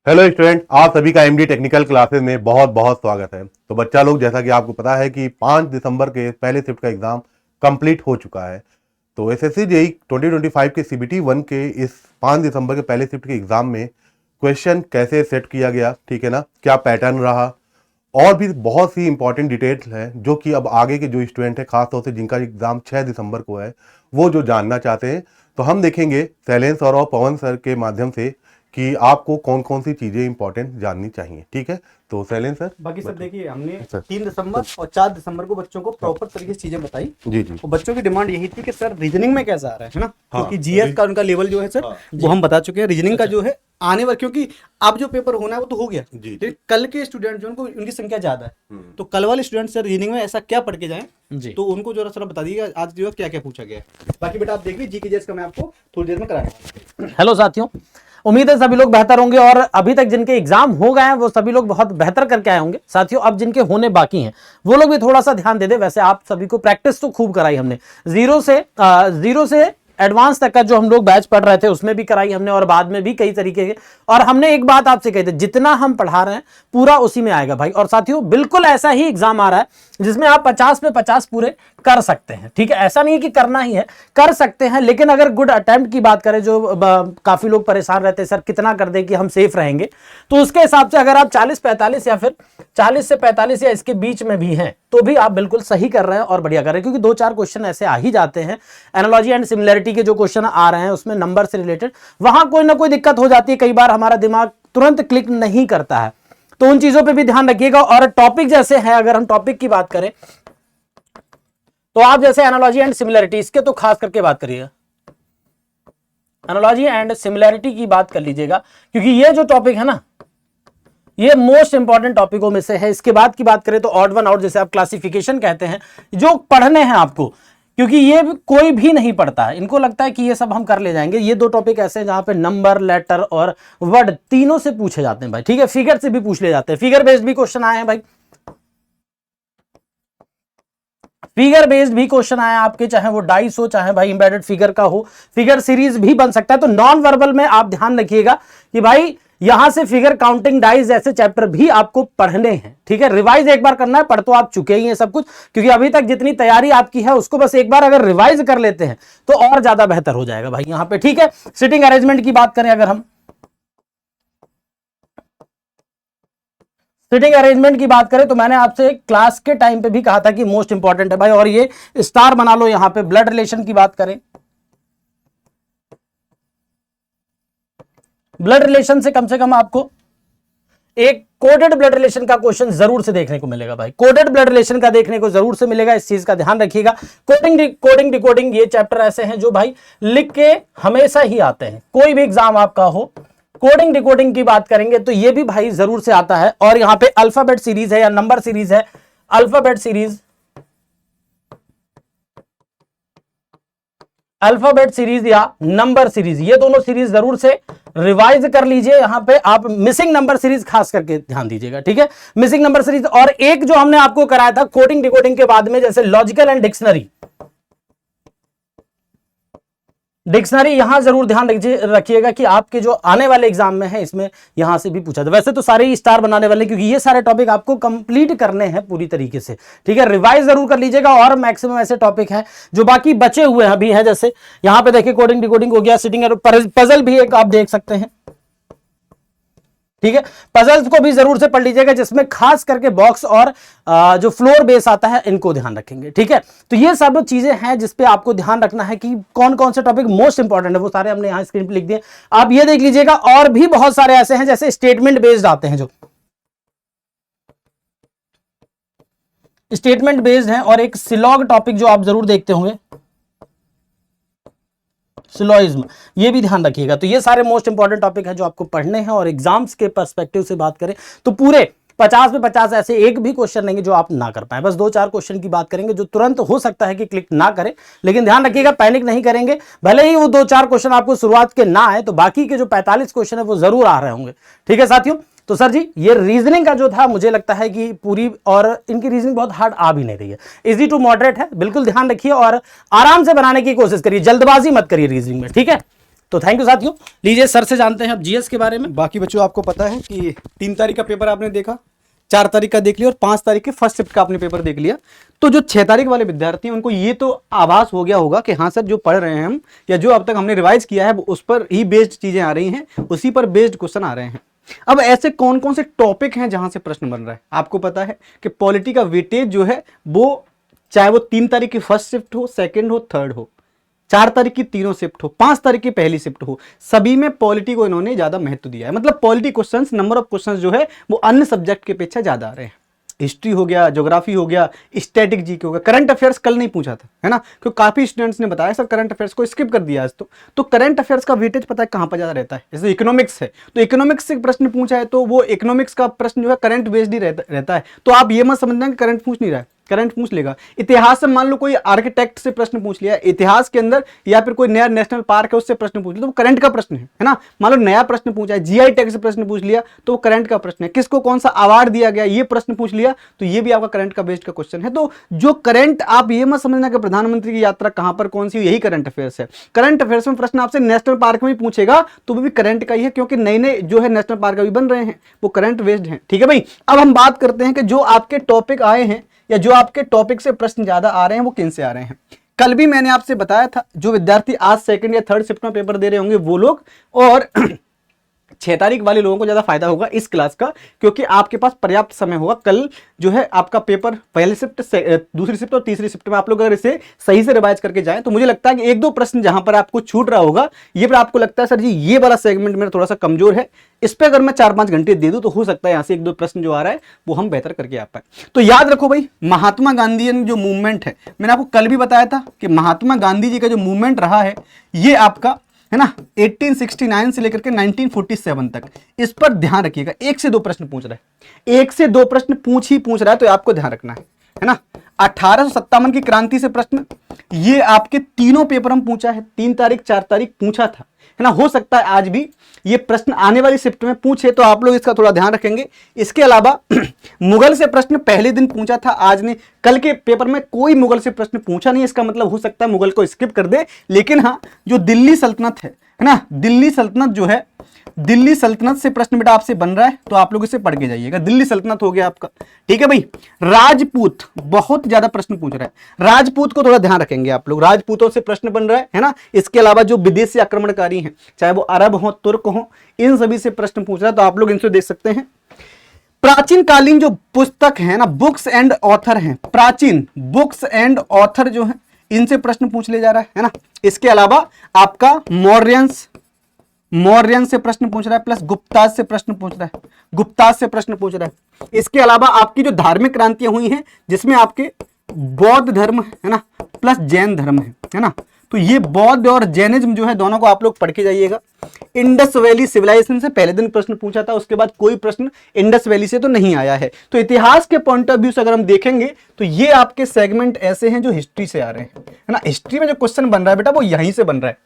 Hello student, आप सभी का एमडी टेक्निकल क्लासेस में बहुत बहुत स्वागत है। तो बच्चा लोग, जैसा कि आपको पता है कि 5 दिसंबर के पहले शिफ्ट का एग्जाम कंप्लीट हो चुका है। तो एसएससी जेईई 2025 के सीबीटी 1 के इस 5 दिसंबर के पहले शिफ्ट के एग्जाम में क्वेश्चन कैसे सेट किया गया, ठीक है ना, क्या पैटर्न रहा, और भी बहुत सी इंपॉर्टेंट डिटेल्स है जो कि अब आगे के जो स्टूडेंट है, खासतौर से जिनका एग्जाम 6 दिसंबर को है, वो जो जानना चाहते हैं, तो हम देखेंगे शैलेंद्र सर और पवन सर के माध्यम से कि आपको कौन कौन सी चीजें इंपॉर्टेंट जाननी चाहिए। ठीक है, तो शैलेंद्र सर। बाकी सर देखिए, हमने 3 दिसंबर और 4 दिसंबर को बच्चों को प्रॉपर तरीके से चीजें बताई। जी जी। और बच्चों की डिमांड यही थी कि सर रीजनिंग में कैसा आ रहा है ना, हाँ, क्योंकि जीएस का उनका लेवल जो है सर वो हम बता चुके हैं। रीजनिंग का जो है आने वाला, क्योंकि अब जो पेपर होना है वो तो हो गया, लेकिन कल के स्टूडेंट जो उनको उनकी संख्या ज्यादा है, तो कल वाले स्टूडेंट सर रीजनिंग में ऐसा क्या पढ़ के जाएं, तो उनको जो सर बता दीजिएगा आज जो क्या क्या पूछा गया है। बाकी बेटा आप देखिए जीके जीएस का मैं आपको थोड़ी देर में कराने। हेलो साथियों, उम्मीद है सभी लोग बेहतर होंगे और अभी तक जिनके एग्जाम हो गए हैं वो सभी लोग बहुत बेहतर करके आए होंगे। साथियों, अब जिनके होने बाकी हैं वो लोग भी थोड़ा सा ध्यान दे दे। वैसे आप सभी को प्रैक्टिस तो खूब कराई हमने, जीरो से एडवांस तक का जो हम लोग बैच पढ़ रहे थे उसमें भी कराई हमने, और बाद में भी कई तरीके के। और हमने एक बात आपसे कही थी, जितना हम पढ़ा रहे हैं पूरा उसी में आएगा भाई। और साथियों, बिल्कुल ऐसा ही एग्जाम आ रहा है जिसमें आप 50 पे 50 पूरे कर सकते हैं। ठीक है, ऐसा नहीं है कि करना ही है, कर सकते हैं, लेकिन अगर गुड अटेम्प्ट की बात करें, जो काफी लोग परेशान रहते हैं सर कितना कर दें कि हम सेफ रहेंगे, तो उसके हिसाब से अगर आप 40-45 या फिर 40 से 45 या इसके बीच में भी हैं तो भी आप बिल्कुल सही कर रहे हैं और बढ़िया कर रहे हैं। क्योंकि 2-4 क्वेश्चन ऐसे आ ही जाते हैं, एनालॉजी एंड सिमिलैरिटी के जो क्वेश्चन आ रहे हैं उसमें नंबर से रिलेटेड, वहां कोई ना कोई दिक्कत हो जाती है। कई बार हमारा दिमाग तुरंत क्लिक नहीं करता है, तो उन चीजों पे भी ध्यान रखिएगा। और टॉपिक जैसे है, अगर हम टॉपिक की बात करें तो आप जैसे एनालॉजी एंड सिमिलैरिटी, इसके तो खास करके बात करिएगा, एनालॉजी एंड सिमिलैरिटी की बात कर लीजिएगा, क्योंकि ये जो टॉपिक है ना, ये मोस्ट इंपॉर्टेंट टॉपिकों में से है। इसके बाद की बात करें तो ऑड वन आउट, जैसे आप क्लासिफिकेशन कहते हैं, जो पढ़ने हैं आपको, क्योंकि ये कोई भी नहीं पढ़ता है, इनको लगता है कि ये सब हम कर ले जाएंगे। ये 2 टॉपिक ऐसे हैं जहां पे नंबर, लेटर और वर्ड तीनों से पूछे जाते हैं भाई। ठीक है, फिगर से भी पूछ ले जाते हैं, फिगर बेस्ड भी क्वेश्चन आए हैं भाई, फिगर बेस्ड भी क्वेश्चन आया आपके, चाहे वो डाइस हो, चाहे भाई एम्बेडेड फिगर का हो, फिगर सीरीज भी बन सकता है। तो नॉन वर्बल में आप ध्यान रखिएगा कि भाई यहां से फिगर काउंटिंग, डाइस जैसे चैप्टर भी आपको पढ़ने हैं। ठीक है, रिवाइज एक बार करना है, पढ़ तो आप चुके ही हैं सब कुछ, क्योंकि अभी तक जितनी तैयारी आपकी है उसको बस एक बार अगर रिवाइज कर लेते हैं तो और ज्यादा बेहतर हो जाएगा भाई यहां पे। ठीक है, सिटिंग अरेंजमेंट की बात करें, अगर हम सिटिंग अरेंजमेंट की बात करें तो मैंने आपसे क्लास के टाइम पे भी कहा था कि मोस्ट इंपॉर्टेंट है भाई, और ये स्टार बना लो। यहां पे ब्लड रिलेशन की बात करें, ब्लड रिलेशन से कम आपको एक कोडेड ब्लड रिलेशन का क्वेश्चन जरूर से देखने को मिलेगा भाई, कोडेड ब्लड रिलेशन का देखने को जरूर से मिलेगा, इस चीज का ध्यान रखिएगा। कोडिंग डिकोडिंग ये चैप्टर ऐसे हैं जो भाई लिख के हमेशा ही आते हैं, कोई भी एग्जाम आपका हो, कोडिंग डिकोडिंग की बात करेंगे तो ये भी भाई जरूर से आता है। और यहां पे अल्फाबेट सीरीज है या नंबर सीरीज है, अल्फाबेट सीरीज या नंबर सीरीज, ये दोनों सीरीज जरूर से रिवाइज कर लीजिए। यहां पे आप मिसिंग नंबर सीरीज खास करके ध्यान दीजिएगा। ठीक है, मिसिंग नंबर सीरीज। और एक जो हमने आपको कराया था कोडिंग डिकोडिंग के बाद में, जैसे लॉजिकल एंड डिक्शनरी, यहां जरूर ध्यान रखिएगा कि आपके जो आने वाले एग्जाम में है इसमें यहां से भी पूछा था। वैसे तो सारे ही स्टार बनाने वाले, क्योंकि ये सारे टॉपिक आपको कंप्लीट करने हैं पूरी तरीके से। ठीक है, रिवाइज जरूर कर लीजिएगा। और मैक्सिमम ऐसे टॉपिक हैं जो बाकी बचे हुए अभी हैं, जैसे यहां पे देखिए कोडिंग डिकोडिंग हो गया, सिटिंग, पजल भी एक आप देख सकते हैं। ठीक है, पजल्स को भी जरूर से पढ़ लीजिएगा, जिसमें खास करके बॉक्स और जो फ्लोर बेस आता है इनको ध्यान रखेंगे। ठीक है, तो ये सब चीजें हैं जिसपे आपको ध्यान रखना है कि कौन कौन से टॉपिक मोस्ट इंपॉर्टेंट है, वो सारे हमने यहां स्क्रीन पे लिख दिए, आप ये देख लीजिएगा। और भी बहुत सारे ऐसे हैं जैसे स्टेटमेंट बेस्ड आते हैं, जो स्टेटमेंट बेस्ड हैं, और एक सिलॉग टॉपिक जो आप जरूर देखते होंगे, सिलोइज्म, ये भी ध्यान रखिएगा। तो ये सारे मोस्ट इंपॉर्टेंट टॉपिक है जो आपको पढ़ने हैं। और एग्जाम्स के पर्सपेक्टिव से बात करें तो पूरे 50 में 50 ऐसे एक भी क्वेश्चन लेंगे जो आप ना कर पाए। बस 2-4 क्वेश्चन की बात करेंगे जो तुरंत हो सकता है कि क्लिक ना करें, लेकिन ध्यान रखिएगा पैनिक नहीं करेंगे। भले ही वो 2-4 क्वेश्चन आपको शुरुआत के ना आए, तो बाकी के जो 45 क्वेश्चन है वो जरूर आ रहे होंगे। ठीक है साथियों, तो सर जी ये रीजनिंग का जो था, मुझे लगता है कि पूरी, और इनकी रीजनिंग बहुत हार्ड आ भी नहीं रही है, इजी टू मॉडरेट है। बिल्कुल ध्यान रखिए और आराम से बनाने की कोशिश करिए, जल्दबाजी मत करिए रीजनिंग में। ठीक है, तो थैंक यू साथियों। लीजिए सर से जानते हैं अब जीएस के बारे में। बाकी बच्चों आपको पता है कि 3 तारीख का पेपर आपने देखा, 4 तारीख का देख लिया और 5 तारीख के फर्स्ट शिफ्ट का आपने पेपर देख लिया। तो जो 6 तारीख वाले विद्यार्थी हैं उनको ये तो आभास हो गया होगा कि हाँ सर जो पढ़ रहे हैं हम या जो अब तक हमने रिवाइज किया है उस पर ही बेस्ड चीजें आ रही हैं, उसी पर बेस्ड क्वेश्चन आ रहे हैं। अब ऐसे कौन कौन से टॉपिक हैं जहां से प्रश्न बन रहा है? आपको पता है कि पॉलिटी का वेटेज जो है वो चाहे वो 3 तारीख की फर्स्ट शिफ्ट हो, सेकंड हो, थर्ड हो, 4 तारीख की तीनों शिफ्ट हो, 5 तारीख की पहली शिफ्ट हो, सभी में पॉलिटी को इन्होंने ज्यादा महत्व दिया है। मतलब polity questions, number of questions जो है वो अन्य सब्जेक्ट के अपेक्षा ज्यादा आ रहे हैं। हिस्ट्री हो गया, ज्योग्राफी हो गया, स्टैटिक जीके हो गया। करंट अफेयर्स कल नहीं पूछा था, है ना, क्योंकि काफी स्टूडेंट्स ने बताया सर करंट अफेयर्स को स्किप कर दिया आज। तो करंट अफेयर्स का वेटेज पता है कहां पर ज्यादा रहता है? जैसे इकोनॉमिक्स है तो इकोनॉमिक्स से प्रश्न पूछा है तो वो इकोनॉमिक्स का प्रश्न जो है करंट बेस्ड ही रहता है। तो आप ये मत समझना कि करंट पूछ नहीं रहा है, करंट पूछ लेगा। इतिहास से मान लो कोई आर्किटेक्ट से प्रश्न पूछ लिया इतिहास के अंदर, या फिर कोई नया नेशनल पार्क है उससे प्रश्न पूछ लिया तो वो करंट का प्रश्न है ना। मान लो नया प्रश्न पूछा है, जीआई टैग से प्रश्न पूछ लिया तो वो करंट का प्रश्न है। किसको कौन सा अवार्ड दिया गया ये प्रश्न पूछ लिया तो ये भी आपका करंट का बेस्ड का क्वेश्चन है। तो जो करंट, आप ये मत समझना कि प्रधानमंत्री की यात्रा कहां पर कौन सी, यही करंट अफेयर्स है। करंट अफेयर्स में प्रश्न आपसे नेशनल पार्क में भी पूछेगा तो वो भी करंट का ही है, क्योंकि नए नए जो है नेशनल पार्क अभी बन रहे हैं वो करंट बेस्ड है। ठीक है भाई, अब हम बात करते हैं कि जो आपके टॉपिक आए हैं या जो आपके टॉपिक से प्रश्न ज्यादा आ रहे हैं वो किन से आ रहे हैं। कल भी मैंने आपसे बताया था जो विद्यार्थी आज सेकंड या थर्ड शिफ्ट में पेपर दे रहे होंगे वो लोग, और 6 तारीख वाले लोगों को ज्यादा फायदा होगा इस क्लास का, क्योंकि आपके पास पर्याप्त समय होगा। कल जो है आपका पेपर पहली शिफ्ट, दूसरी शिफ्ट और तीसरी शिफ्ट में आप लोग अगर इसे सही से रिवाइज करके जाएं तो मुझे लगता है कि 1-2 प्रश्न जहां पर आपको छूट रहा होगा, ये पर आपको लगता है सर जी ये वाला सेगमेंट मेरा थोड़ा सा कमजोर है, इस पर अगर मैं 4-5 घंटे दे दूं तो हो सकता है यहां से 1-2 प्रश्न जो आ रहा है वो हम बेहतर करके आ पाए। तो याद रखो भाई, महात्मा गांधीयन जो मूवमेंट है, मैंने आपको कल भी बताया था कि महात्मा गांधी जी का जो मूवमेंट रहा है ये आपका है ना 1869 से लेकर के 1947 तक, इस पर ध्यान रखिएगा। 1 से 2 प्रश्न पूछ रहा है, 1 से 2 प्रश्न पूछ रहा है तो आपको ध्यान रखना है ना। 1857 की क्रांति से प्रश्न, ये आपके तीनों पेपर हम पूछा है, 3 तारीख 4 तारीख पूछा था, है ना। हो सकता है आज भी ये प्रश्न आने वाली शिफ्ट में पूछे तो आप लोग इसका थोड़ा ध्यान रखेंगे। इसके अलावा मुगल से प्रश्न पहले दिन पूछा था, आज ने कल के पेपर में कोई मुगल से प्रश्न पूछा नहीं, इसका मतलब हो सकता है मुगल को स्किप कर दे। लेकिन हाँ, जो दिल्ली सल्तनत है ना, दिल्ली सल्तनत जो है, दिल्ली सल्तनत से प्रश्न बेटा आपसे बन रहा है तो आप लोग इसे पढ़ के जाइएगा। दिल्ली सल्तनत हो गया आपका, ठीक है भाई। राजपूत बहुत ज्यादा प्रश्न पूछ रहा है, राजपूत को थोड़ा ध्यान रखेंगे आप लोग, राजपूतों से प्रश्न बन रहा है ना। इसके अलावा जो विदेशी आक्रमणकारी हैं, चाहे वो अरब हो, तुर्क हो, इन सभी से प्रश्न पूछ रहा है तो आप लोग इनसे देख सकते हैं। प्राचीन कालीन जो पुस्तक है ना, बुक्स एंड ऑथर हैं, प्राचीन बुक्स एंड ऑथर जो है इनसे प्रश्न पूछ ले जा रहा है ना। इसके अलावा आपका मौर्यन से प्रश्न पूछ रहा है, प्लस गुप्ताज से प्रश्न पूछ रहा है, गुप्ताज से प्रश्न पूछ रहा है। इसके अलावा आपकी जो धार्मिक क्रांतियां हुई हैं जिसमें आपके बौद्ध धर्म है ना प्लस जैन धर्म है ना, तो ये बौद्ध और जैनिज्म जो है दोनों को आप लोग पढ़ के जाइएगा। इंडस वैली सिविलाइजेशन से पहले दिन प्रश्न पूछा था, उसके बाद कोई प्रश्न इंडस वैली से तो नहीं आया है। तो इतिहास के पॉइंट ऑफ व्यू से अगर हम देखेंगे तो ये आपके सेगमेंट ऐसे हैं जो हिस्ट्री से आ रहे हैं, है ना। हिस्ट्री में जो क्वेश्चन बन रहा है बेटा वो यहीं से बन रहा है।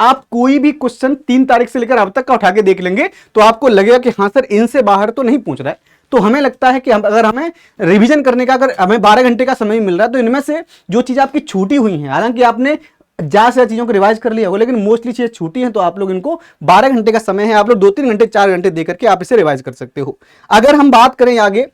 आप कोई भी क्वेश्चन 3 तारीख से लेकर अब तक का उठा के देख लेंगे तो आपको लगेगा कि हाँ सर इनसे बाहर तो नहीं पूछ रहा है। तो हमें लगता है कि अगर हमें रिवीजन करने का, अगर हमें 12 घंटे का समय मिल रहा है तो इनमें से जो चीज आपकी छूटी हुई है, हालांकि आपने ज्यादा से चीजों को रिवाइज कर लिया होगा लेकिन मोस्टली चीजें छूटी हैं, तो आप लोग इनको 12 घंटे का समय है, आप लोग 2-3 घंटे 4 घंटे देकर के आप इसे रिवाइज कर सकते हो। अगर हम बात करें आगे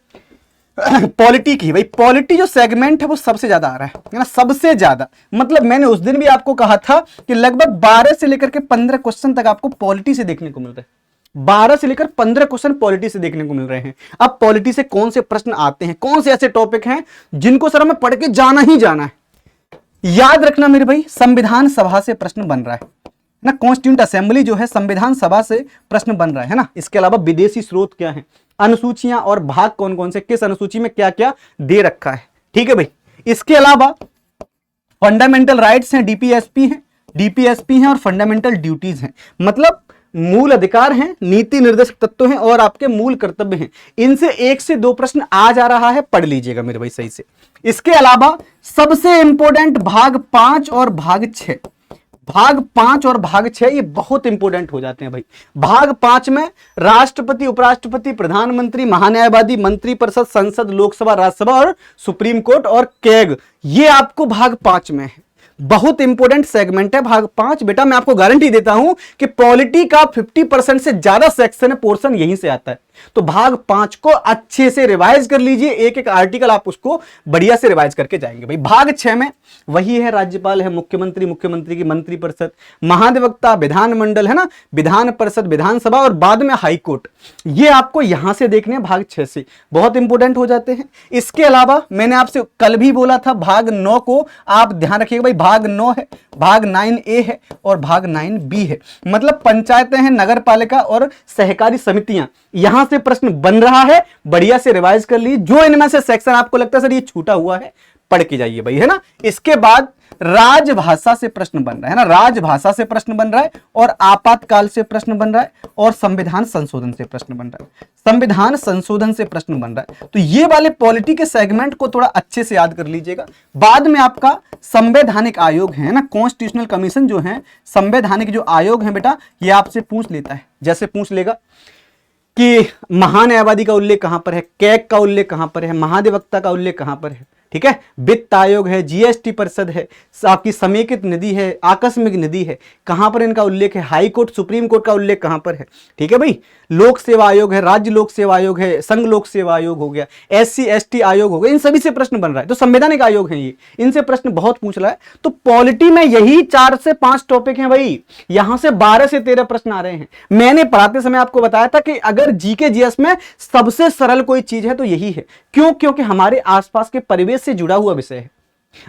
पॉलिटी की, भाई पॉलिटी जो सेगमेंट है वो सबसे ज्यादा आ रहा है ना, सबसे ज्यादा। मतलब मैंने उस दिन भी आपको कहा था कि लगभग 12 से लेकर के 15 क्वेश्चन तक आपको पॉलिटी से देखने को मिल रहा है। 12 से लेकर 15 क्वेश्चन पॉलिटी से देखने को मिल रहे हैं। अब पॉलिटी से कौन से प्रश्न आते हैं, कौन से ऐसे टॉपिक हैं जिनको सर हमें पढ़ के जाना ही जाना है। याद रखना मेरे भाई, संविधान सभा से प्रश्न बन रहा है ना, कॉन्स्टिट्यूंट असेंबली जो है संविधान सभा से प्रश्न बन रहा है ना। इसके अलावा विदेशी स्रोत क्या है, अनुसूचियां और भाग कौन कौन से, किस अनुसूची में क्या क्या दे रखा है, ठीक है भाई। इसके अलावा फंडामेंटल राइट्स हैं, डीपीएसपी हैं और फंडामेंटल ड्यूटीज हैं, मतलब मूल अधिकार हैं, नीति निर्देशक तत्व हैं और आपके मूल कर्तव्य हैं। इनसे 1 से 2 प्रश्न आ जा रहा है, पढ़ लीजिएगा मेरे भाई सही से। इसके अलावा सबसे इंपॉर्टेंट भाग 5 और भाग 6, भाग 5 और भाग 6 ये बहुत इंपॉर्टेंट हो जाते हैं भाई। भाग 5 में राष्ट्रपति, उपराष्ट्रपति, प्रधानमंत्री, महान्यायवादी, मंत्री परिषद, संसद, लोकसभा, राज्यसभा और सुप्रीम कोर्ट और कैग, ये आपको भाग 5 में है। बहुत इंपॉर्टेंट सेगमेंट है भाग 5। बेटा मैं आपको गारंटी देता हूं कि पॉलिटी का 50% से ज्यादा सेक्शन है, पोर्शन यहीं से आता है। तो भाग 5 को अच्छे से रिवाइज कर लीजिए, एक एक आर्टिकल आप उसको बढ़िया से रिवाइज करके जाएंगे भाई। भाग 6 में वही है, राज्यपाल है, मुख्यमंत्री, मुख्यमंत्री की मंत्रिपरिषद, महाधिवक्ता, विधानमंडल है ना, विधान परिषद, विधानसभा और बाद में हाई कोर्ट। ये आपको यहां से देखने हैं भाग 6 से, बहुत इंपॉर्टेंट हो जाते हैं। इसके अलावा मैंने आपसे कल भी बोला था भाग 9 को आप ध्यान रखिएगा भाई। भाग 9 है, भाग 9A है और भाग 9B है, मतलब पंचायतें हैं, नगर पालिका और सहकारी समितियां। यहां से प्रश्न बन रहा है, बढ़िया से रिवाइज कर लीजिए। जो इनमें से सेक्शन आपको लगता है सर ये छूटा हुआ है, पढ़ के जाइए भाई, है ना। इसके बाद राजभाषा से प्रश्न बन रहा है ना, राजभाषा से प्रश्न बन रहा है और आपातकाल से प्रश्न बन रहा है और संविधान संशोधन से प्रश्न बन रहा है, संविधान संशोधन से प्रश्न बन रहा है। तो ये वाले पॉलिटी के सेगमेंट को थोड़ा अच्छे से याद कर लीजिएगा। बाद में आपका संवैधानिक आयोग है ना, कॉन्स्टिट्यूशनल कमीशन जो है, संवैधानिक जो आयोग है बेटा, ये आपसे पूछ लेता है। जैसे पूछ लेगा कि महान्यायवादी का उल्लेख कहां पर है, कैग का उल्लेख कहां पर है, महाधिवक्ता का उल्लेख कहां पर है, ठीक है, वित्त आयोग है, जीएसटी परिषद है, आपकी समेकित निधि है, आकस्मिक निधि है, कहां पर इनका उल्लेख है, हाई कोर्ट, सुप्रीम कोर्ट का उल्लेख कहां पर है, ठीक है भाई। लोक सेवा आयोग है, राज्य लोक सेवा आयोग है, संघ लोक सेवा आयोग हो गया, SC ST आयोग हो गया, इन सभी से प्रश्न बन रहा है। तो संवैधानिक आयोग है ये, इनसे प्रश्न बहुत पूछ रहा है। तो पॉलिटी में यही 4 से 5 टॉपिक हैं भाई, यहां से 12 से 13 प्रश्न आ रहे हैं। मैंने पढ़ाते समय आपको बताया था कि अगर जीके जीएस में सबसे सरल कोई चीज है तो यही है। क्यों? क्योंकि हमारे आसपास के परिवेश से जुड़ा हुआ विषय है।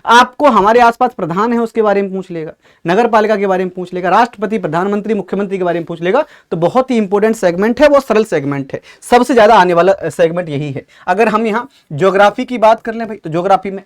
आपको हमारे आसपास प्रधान है उसके बारे में पूछ लेगा, नगर पालिका के बारे में पूछ लेगा, राष्ट्रपति, प्रधानमंत्री, मुख्यमंत्री के बारे में पूछ लेगा। तो बहुत ही इंपॉर्टेंट सेगमेंट है, वो सरल सेगमेंट है, सबसे ज्यादा आने वाला सेगमेंट यही है। अगर हम यहाँ ज्योग्राफी की बात कर लें भाई, तो ज्योग्राफी में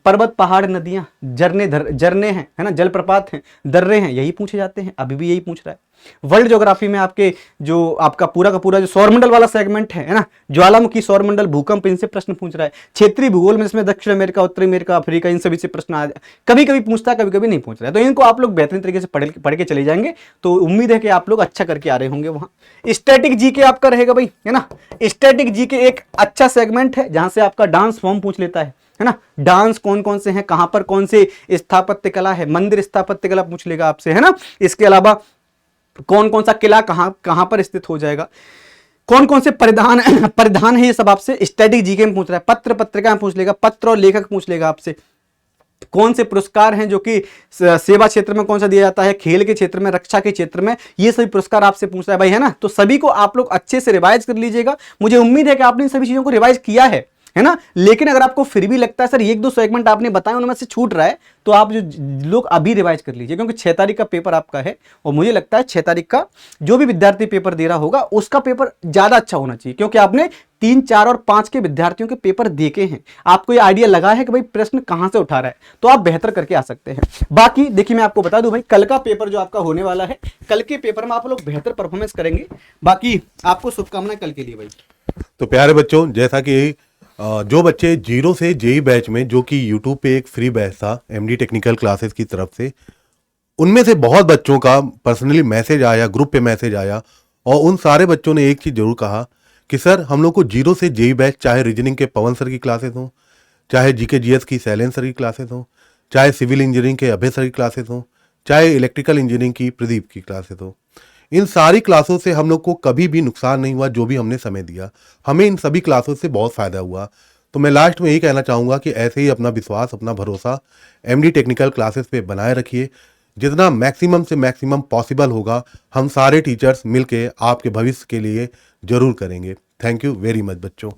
पर्वत, पहाड़, नदियां, झरने हैं, है ना, जलप्रपात हैं, दर्रे हैं, यही पूछे जाते हैं, अभी भी यही पूछ रहा है। वर्ल्ड ज्योग्राफी में आपके जो आपका पूरा का पूरा जो सौरमंडल वाला सेगमेंट है ना, ज्वालामुखी, सौरमंडल, भूकंप, इनसे प्रश्न पूछ रहा है। क्षेत्रीय भूगोल में इसमें दक्षिण अमेरिका, उत्तरी अमेरिका, अफ्रीका, इन सभी से प्रश्न आ कभी कभी पूछता है, कभी कभी नहीं पूछ रहा है। तो इनको आप लोग बेहतरीन तरीके से पढ़ के चले जाएंगे, तो उम्मीद है कि आप लोग अच्छा करके आ रहे होंगे। वहां स्टैटिक जीके आपका रहेगा भाई, है ना। स्टैटिक जीके एक अच्छा सेगमेंट है जहां से आपका डांस फॉर्म पूछ लेता है ना। डांस कौन कौन से हैं, कहां पर कौन से स्थापत्य कला है, मंदिर स्थापत्य कला पूछ लेगा आपसे, है ना। इसके अलावा कौन कौन सा किला कहां पर स्थित हो जाएगा, कौन कौन से परिधान है, ये सब आपसे स्टैटिक जीके में पूछ रहा है। पत्र पत्रिका में पूछ लेगा, पत्र और लेखक पूछ लेगा आपसे। कौन से पुरस्कार हैं जो कि सेवा क्षेत्र में कौन सा दिया जाता है, खेल के क्षेत्र में, रक्षा के क्षेत्र में, ये सभी पुरस्कार आपसे पूछ रहा है भाई, है ना। तो सभी को आप लोग अच्छे से रिवाइज कर लीजिएगा। मुझे उम्मीद है कि आपने इन सभी चीजों को रिवाइज किया है ना। लेकिन अगर आपको फिर भी लगता है सर एक दो सेगमेंट आपने बताए उनमें से छूट रहा है, तो आप जो लोग अभी रिवाइज कर लीजिए, क्योंकि 6 तारीख का पेपर आपका है और मुझे लगता है 6 तारीख का जो भी विद्यार्थी पेपर दे रहा होगा उसका पेपर ज्यादा अच्छा होना चाहिए, क्योंकि आपने 3, 4 और 5 के विद्यार्थियों के पेपर देखे हैं, आपको ये आइडिया लगा है कि भाई प्रश्न कहां से उठा रहा है, तो आप बेहतर करके आ सकते हैं। बाकी देखिए मैं आपको बता दूं भाई, कल का पेपर जो आपका होने वाला है, कल के पेपर में आप लोग बेहतर परफॉर्मेंस करेंगे। बाकी आपको शुभकामनाएं कल के लिए भाई। तो प्यारे बच्चों, जैसा कि जो बच्चे 0 से JEE बैच में, जो कि यूट्यूब पे एक फ्री बैच था MD टेक्निकल क्लासेस की तरफ से, उनमें से बहुत बच्चों का पर्सनली मैसेज आया, ग्रुप पे मैसेज आया, और उन सारे बच्चों ने एक चीज़ जरूर कहा कि सर हम लोग को 0 से JEE बैच, चाहे रीजनिंग के पवन सर की क्लासेस हों, चाहे GK GS की शैलेंद्र सर की क्लासेस हों, चाहे सिविल इंजीनियरिंग के अभय सर की क्लासेस हों, चाहे इलेक्ट्रिकल इंजीनियरिंग की प्रदीप की क्लासेस हों, इन सारी क्लासों से हम लोग को कभी भी नुकसान नहीं हुआ। जो भी हमने समय दिया, हमें इन सभी क्लासों से बहुत फायदा हुआ। तो मैं लास्ट में यही कहना चाहूँगा कि ऐसे ही अपना विश्वास, अपना भरोसा MD टेक्निकल क्लासेस पे बनाए रखिए। जितना मैक्सिमम से मैक्सिमम पॉसिबल होगा, हम सारे टीचर्स मिलके आपके भविष्य के लिए जरूर करेंगे। थैंक यू वेरी मच बच्चों।